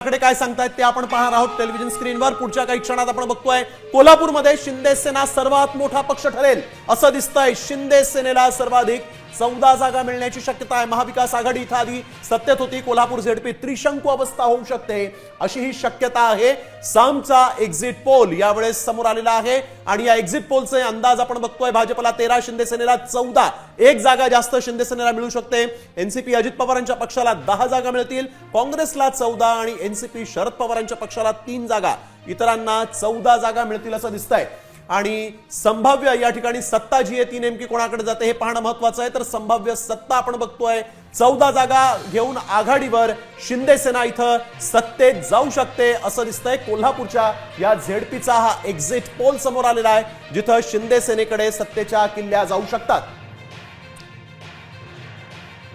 कडे काय सांगतायत ते आपण पाहणार आहोत टेलिव्हिजन स्क्रीनवर। पुढच्या काही क्षणात आपण बघतोय कोल्हापूरमध्ये शिंदे सेना सर्वात मोठा पक्ष ठरेल असं दिसतंय। शिंदे सेनेला सर्वाधिक 14 जागा मिळण्याची शक्यता आहे। महाविकास आघाडी इथं आधी सत्तेत होती, कोल्हापूर झेडपी त्रिशंकू अवस्था होऊ शकते अशी ही शक्यता आहे। सामचा एक्झिट पोल यावेळेस समोर आलेला आहे आणि या एक्झिट पोलचे अंदाज आपण बघतोय। भाजपला 13, शिंदे सेनेला 14, एक जागा जास्त शिंदे सेनेला मिळू शकते। एनसीपी अजित पवारांच्या पक्षाला 10 जागा मिळतील, काँग्रेसला 14 आणि एनसीपी शरद पवारांच्या पक्षाला 3 जागा, इतरांना 14 जागा मिळतील असं दिसतंय। आणि संभाव्य या ठिकाणी सत्ता जी आहे ती नेमकी कोणाकडे जाते हे पाहणं महत्त्वाचं आहे। तर संभाव्य सत्ता आपण बघतोय 14 जागा घेऊन आघाडीवर शिंदे सेना इथं सत्तेत जाऊ शकते असं दिसतंय। कोल्हापूरच्या या झेडपीचा हा एक्झिट पोल समोर आलेला आहे, जिथं शिंदे सेनेकडे सत्तेच्या किल्ल्या जाऊ शकतात।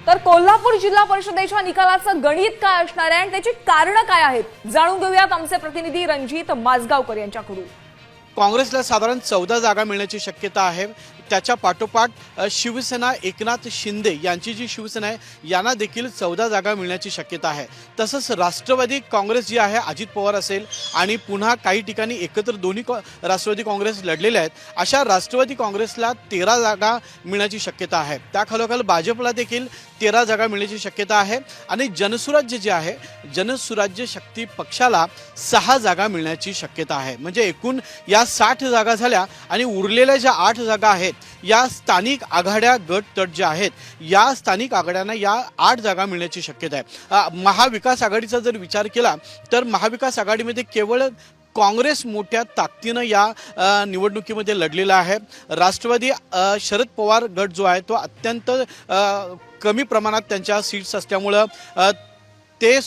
तर कोल्हापूर जिल्हा परिषदेच्या निकालाचं गणित काय असणार आहे आणि त्याची कारणं काय आहेत, जाणून घेऊयात आमचे प्रतिनिधी रणजित माजगावकर यांच्याकडून। काँग्रेसला साधारण 14 जागा मिळण्याची शक्यता आहे। त्याच्या पाठोपाठ शिवसेना एकनाथ शिंदे यांची जी शिवसेना आहे यांना देखील 14 जागा मिळण्याची शक्यता आहे। तसंच राष्ट्रवादी काँग्रेस जी आहे, अजित पवार असेल आणि पुन्हा काही ठिकाणी एकत्र दोन्ही राष्ट्रवादी काँग्रेस लढलेले आहेत, अशा राष्ट्रवादी काँग्रेसला 13 जागा मिळण्याची शक्यता आहे। त्याखालोखाल भाजपला देखील 13 जागा मिळण्याची शक्यता आहे आणि जनसुराज्य जे आहे, जनसुराज्य शक्ती पक्षाला 6 जागा मिळण्याची शक्यता आहे। म्हणजे एकूण या 60 जागा झाल्या आणि उरलेल्या ज्या 8 जागा आहेत या स्थानिक आघाड्या गट तट जे आहेत या स्थानिक आघाड्यांना या 8 जागा मिळण्याची शक्यता आहे। महाविकास आघाडीचा जर विचार केला तर महाविकास आघाडीमध्ये केवळ काँग्रेस मोठ्या ताकदीनं या निवडणुकीमध्ये लढलेला आहे। राष्ट्रवादी शरद पवार गट जो आहे तो अत्यंत कमी प्रमाणात त्यांच्या सीट्स असल्यामुळं ते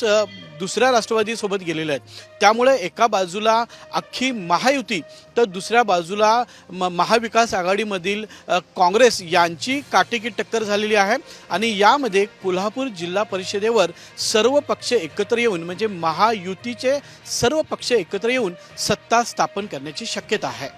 दुसऱ्या राष्ट्रवादीसोबत गेलेले आहेत। त्यामुळे एका बाजूला अख्खी महायुती तर दुसऱ्या बाजूला महाविकास आघाडीमधील काँग्रेस यांची काटेकी टक्कर झालेली आहे आणि यामध्ये कोल्हापूर जिल्हा परिषदेवर सर्व पक्ष एकत्र येऊन म्हणजे महायुतीचे सर्व पक्ष एकत्र येऊन सत्ता स्थापन करण्याची शक्यता आहे।